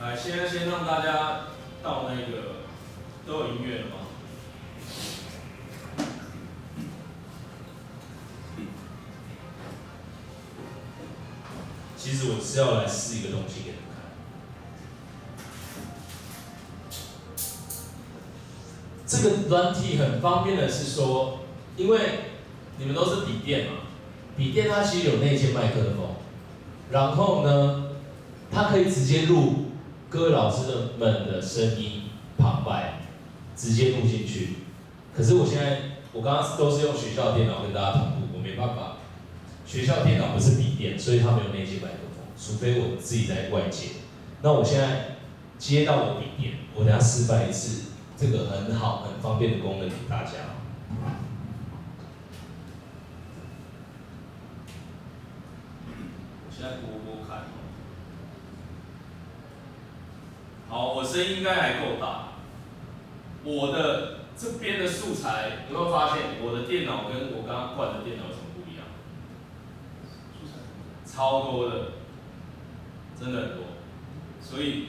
来，现在先让大家到那个都有音乐了吗？其实我是要来试一个东西给你们看。这个软体很方便的是说，因为你们都是笔电嘛，笔电它其实有内建麦克风，然后呢，它可以直接录各位老师们的声音旁白，直接录进去。可是我刚刚都是用学校的电脑跟大家同步，我没办法。学校电脑不是笔电，所以它没有内接麦克风，除非我自己在外接。那我现在接到我笔电，我等下示范一次这个很好、很方便的功能给大家。我现在播播看。好，我声音应该还够大。我的这边的素材，有没有发现我的电脑跟我刚刚灌的电脑有什么不一样？超多的，真的很多。所以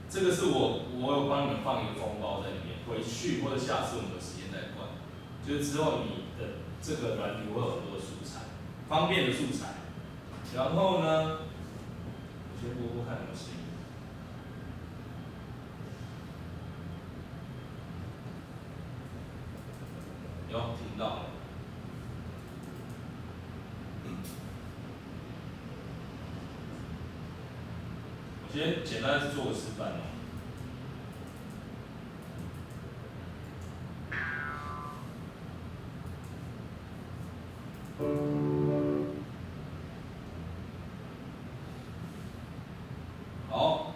这个是我有帮你们放一个封包在里面，回去或者下次我们有时间再灌。就是之后你的这个软体会有很多的素材，方便的素材。然后呢，我先播播看有没有声音。有听到了。我先简单做个示范哦。好，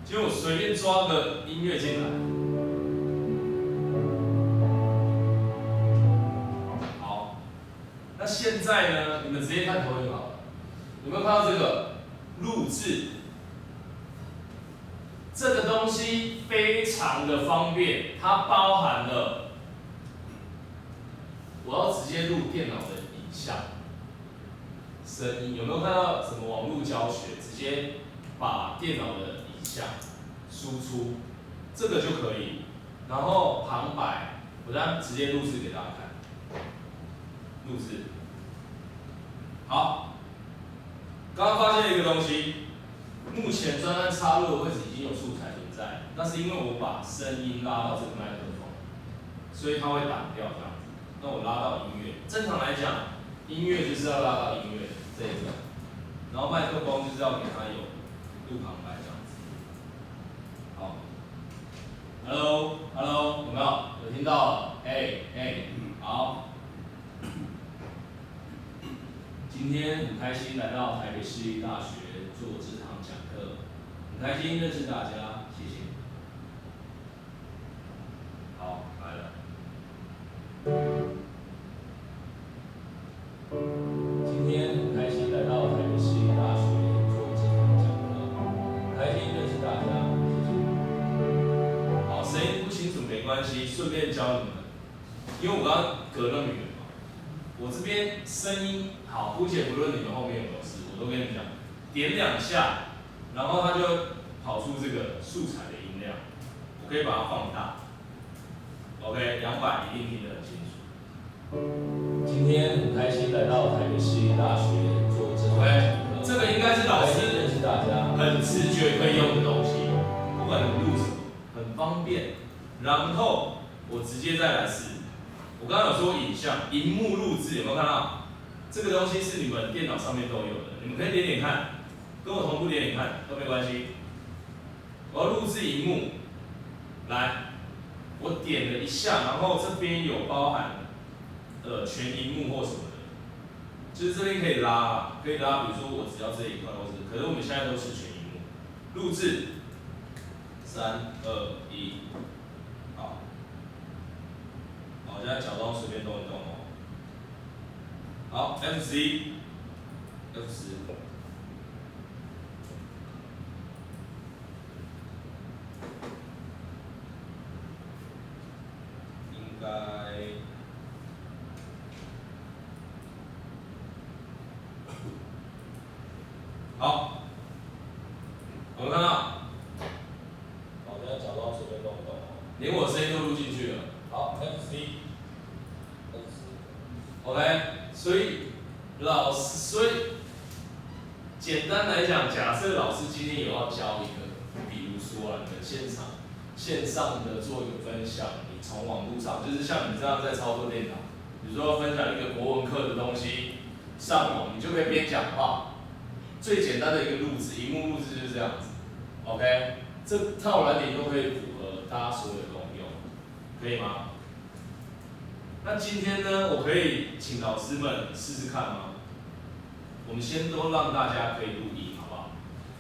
就我随便抓个音乐进来。好，那现在呢，你们直接看投影好了。有没有看到这个录制？这个东西非常的方便，它包含了我要直接录电脑的影像、声音。有没有看到什么网络教学？直接把电脑的影像输出，这个就可以。然后旁白，我这样直接录制给大家看。录制。好，刚刚发现一个东西。目前专案插入的位置已经有素材存在，那是因为我把声音拉到这个麦克风，所以它会挡掉这样子。那我拉到音乐，正常来讲，音乐就是要拉到音乐这一个，然后麦克风就是要给它有录旁白这样子。好 ，Hello， 有没有？有听到？好。今天很开心来到台北市立大学做这堂讲课，很开心认识大家，谢谢。好，来了。今天很开心来到台北市立大学做这堂讲课，很开心认识大家，谢谢。好，声音不清楚没关系，顺便教你们，因为我刚刚隔那么远。我这边声音好，姑且不论你们后面有没有事，我都跟你讲，点2下，然后它就跑出这个素材的音量，我可以把它放大。OK， 200一定听得很清楚。今天很开心来到台北市立大学做这堂讲课。这个应该是老师认识大家很直觉可以用的东西，不管你录什么，很方便。然后我直接再来试。我刚刚有说影像、荧幕录制，有没有看到？这个东西是你们电脑上面都有的，你们可以点点看，跟我同步点点看都没关系。我要录制荧幕，来，我点了一下，然后这边有包含全荧幕或什么的，就是这边可以拉，比如说我只要这一块或是，可是我们现在都是全荧幕，录制，3、2、1，好。好，现在假装随便动一动哦。好 ，F10，应该好。有没有看到？好，现在假装随便动一动。连我声音都录进去了。好 ，FC。OK， 所以简单来讲，假设老师今天有要教一个，比如说你们线上的做一个分享，你从网络上，就是像你这样在操作电脑，比如说分享一个国文课的东西，上网你就可以边讲话，最简单的一个录制，荧幕录制就是这样子。OK， 这套软体都可以符合大家所有的功用，可以吗？那今天呢，我可以请老师们试试看吗？我们先都让大家可以录音，好不好？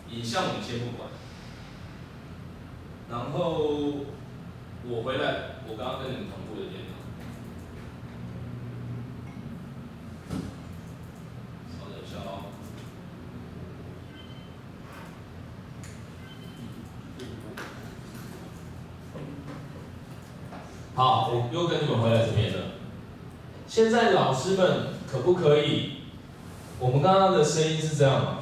影像我们先不管。然后我回来，我刚刚跟你们同步的电脑。稍等一下哦。好，我又跟你们回来这边了。现在老师们可不可以？我们刚刚的声音是这样嘛？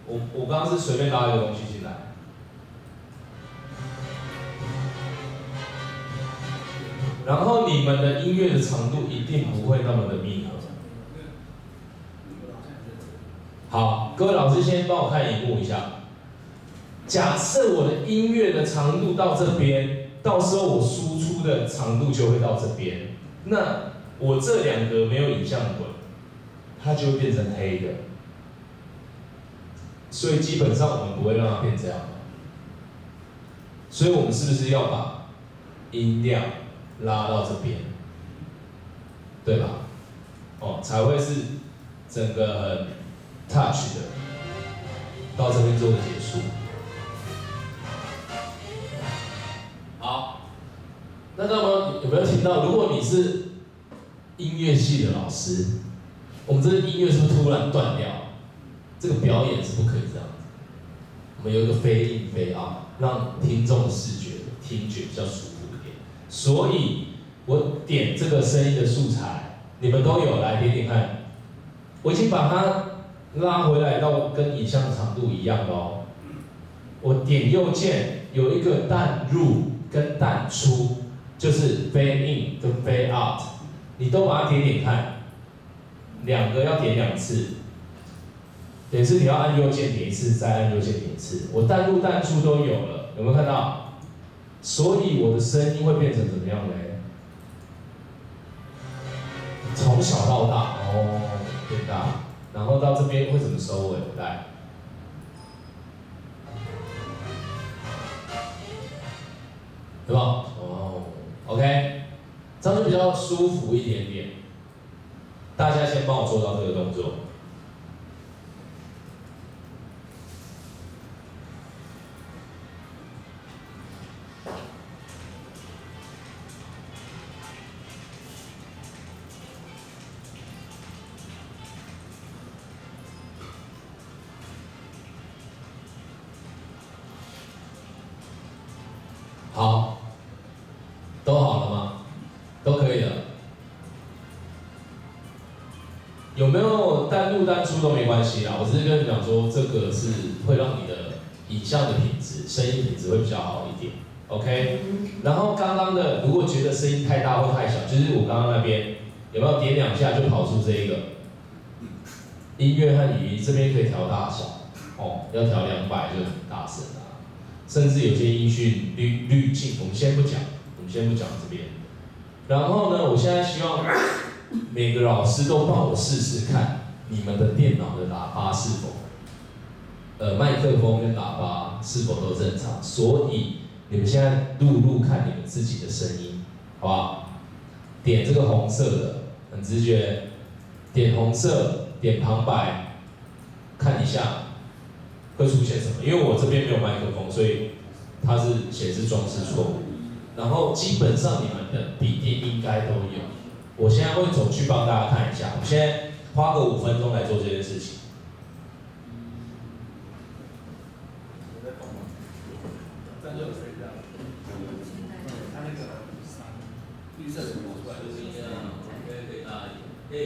我刚刚是随便拉一个东西进来。然后你们的音乐的长度一定不会那么的密合。好，各位老师先帮我看荧幕一下。假设我的音乐的长度到这边，到时候我输出的长度就会到这边。那我这两格没有影像滚，它就会变成黑的。所以基本上我们不会让它变这样。所以我们是不是要把音量拉到这边，对吧？哦，才会是整个很 touch 的，到这边做个结束。好，那么有没有听到？如果你是音乐系的老师，我们这个音乐是不是突然断掉？这个表演是不可以这样子。我们有一个飞in飞out，让听众的视觉、听觉比较舒服一点。所以我点这个声音的素材，你们都有来点点看。我已经把它拉回来到跟影像长度一样咯。我点右键，有一个淡入跟淡出，就是 fade in 跟 fade out， 你都把它点点看，两个要点2次。也是你要按右键点1次，再按右键点1次。我淡入淡出都有了，有没有看到？所以我的声音会变成怎么样嘞？从小到大，哦，变大，然后到这边会怎么收尾？来，对吧？哦 ，OK， 这样就比较舒服一点点。大家先帮我做到这个动作。好，都好了吗？都可以了。有没有单入单出都没关系啦，我只是跟你讲说，这个是会让你的影像的品质、声音品质会比较好一点。OK， 然后刚刚的如果觉得声音太大或太小，就是我刚刚那边有没有点2下就跑出这一个音乐和语音，这边可以调大小，哦，要调200就很大声啦。甚至有些音讯滤镜，我们先不讲这边。然后呢，我现在希望每个老师都帮我试试看，你们的电脑的喇叭是否，麦克风跟喇叭是否都正常。所以你们现在录看你们自己的声音，好不好？点这个红色的，很直觉，点红色，点旁白，看一下。会出现什么？因为我这边没有麦克风，所以它是显示装饰错误。然后基本上你们的笔电应该都有。我现在会走去帮大家看一下。我现在花个5分钟来做这件事情。在热水这样。它那个绿色什么出来就是这样，可以大一点。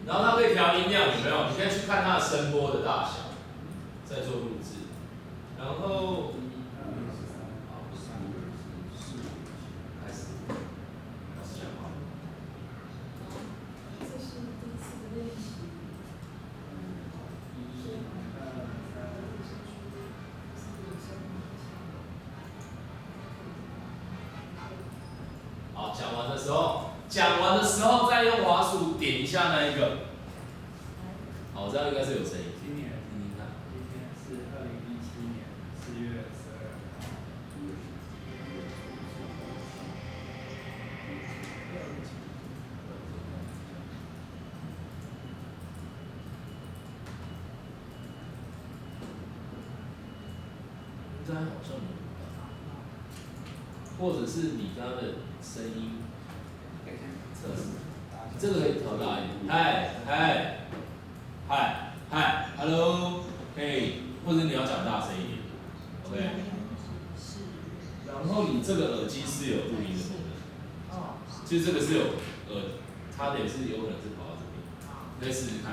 然后它可以调音量，有没有？你可以去看它的声波的大小。在做录制，然后开始，老师讲话。这是第一次的练习。好，讲完的时候再用滑鼠点一下那一个。好，这样应该是有声音。今天是2017年4月12号。应该好像没有吧，或者是你刚刚的声音测试，这个可以调大一点。嗨 ，Hello， 嘿，或者你要讲大声一点 ，OK。然后你这个耳机是有录音的功能，其实这个是有它的也是有可能是跑到这边，你可以试试看。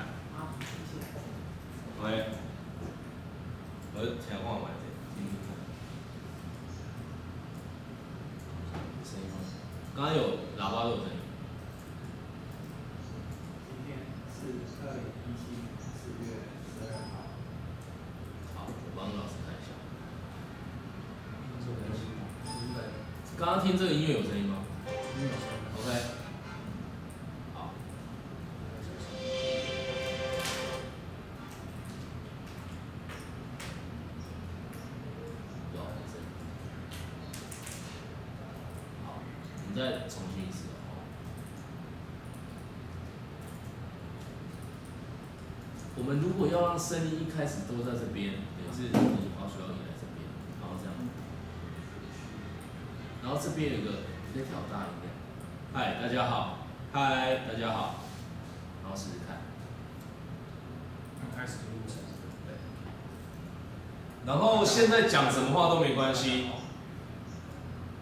OK， 我调换完的，听听看。声音吗？刚刚有喇叭都有声音。今天是2017年4月12号。好，我帮老师看一下。这个是刚刚听这个音乐有声音吗？没有声音。 OK。好。有声音。好，我们再重新一次哦。我们如果要让声音一开始都在这边，也是你滑鼠要移来这边，然后这样。然后这边有个，你可以调大音量。嗨，大家好。嗨，大家好。然后试试看。开始录制。对。然后现在讲什么话都没关系。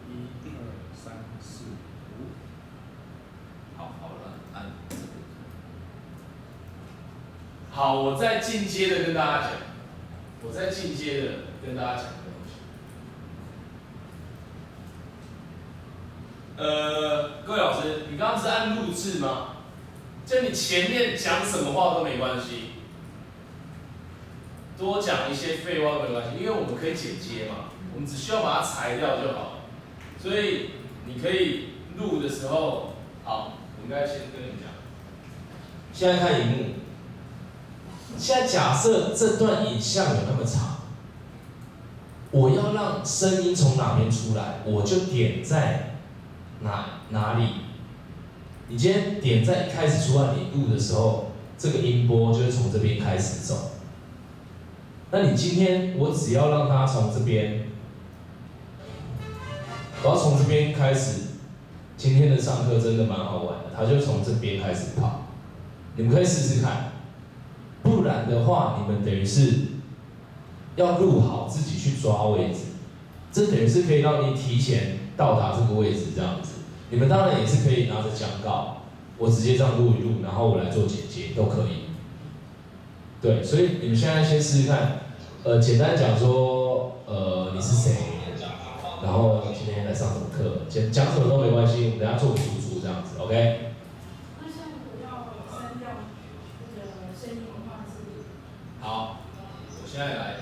1、2、3、4、5。好了，按这个。好，我再进阶的跟大家讲，各位老师，你刚刚是按录制吗？就你前面讲什么话都没关系，多讲一些废话都没关系，因为我们可以剪接嘛，我们只需要把它裁掉就好了。所以你可以录的时候，好，我应该先跟你讲。现在看荧幕。现在假设这段影像有那么长，我要让声音从哪边出来，我就点在哪里。你今天点在一开始出来，你录的时候，这个音波就会从这边开始走。那你今天我只要让它从这边，我要从这边开始。今天的上课真的蛮好玩的，它就从这边开始跑，你们可以试试看。不然的话，你们等于是要录好自己去抓位置，这等于是可以让你提前到达这个位置这样子。你们当然也是可以拿着讲稿，我直接这样录一录，然后我来做剪接都可以。对，所以你们现在先试试看，简单讲说，你是谁，然后今天来上什么课，讲什么都没关系，我们等一下做个输出这样子 ，OK？ 好，我现在来。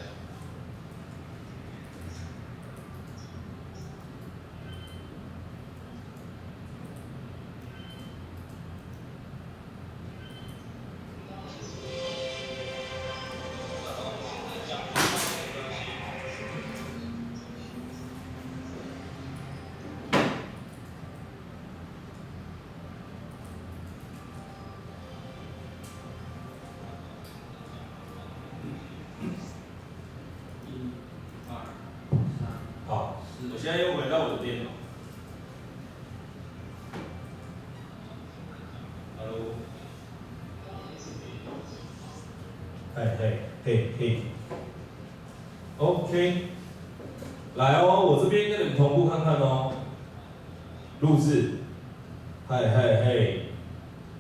好，我现在又回到我的电脑。Hello。嘿。OK。来哦，我这边跟你们同步看看哦。录制。嘿。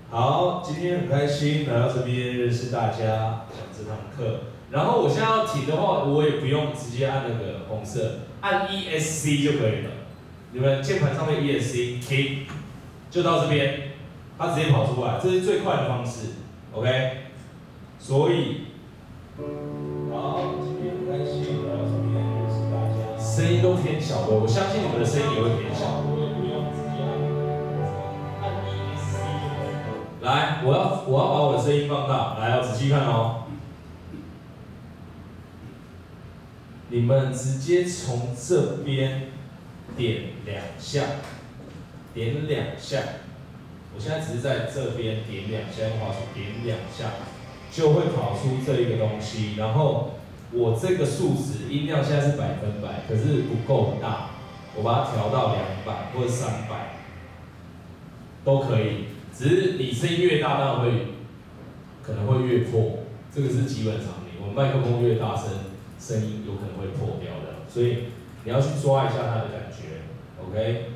好，今天很开心来到这边认识大家，讲这堂课。然后我现在要停的话，我也不用直接按那个红色，按 ESC 就可以了。你们键盘上面 ESC 停，就到这边，它直接跑出来，这是最快的方式 ，OK？ 所以，好，今天很开心来到这边认识大家。声音都偏小的，我相信你们的声音也会偏小。我也不用直接按 ESC 就可以了。来，我要把我的声音放大，来，要仔细看哦。你们直接从这边点2下，点2下。我现在只是在这边点2下，用滑鼠点2下，就会跑出这一个东西。然后我这个数值音量现在是100%，可是不够大，我把它调到200或者300都可以。只是你声音越大，当然可能会越破，这个是基本常理。我们麦克风越大声，声音有可能会破掉的，所以你要去抓一下它的感觉 ，OK？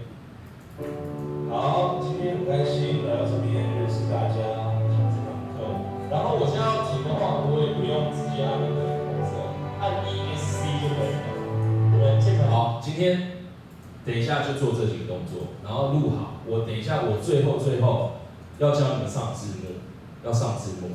好，今天很开心来到这边认识大家，上这堂课。然后我现在要停的话，我也不用直接按那个红色，按 ESC 就可以了。你们键盘好，今天等一下就做这几个动作，然后录好。我等一下我最后要教你们上字幕，要上字幕。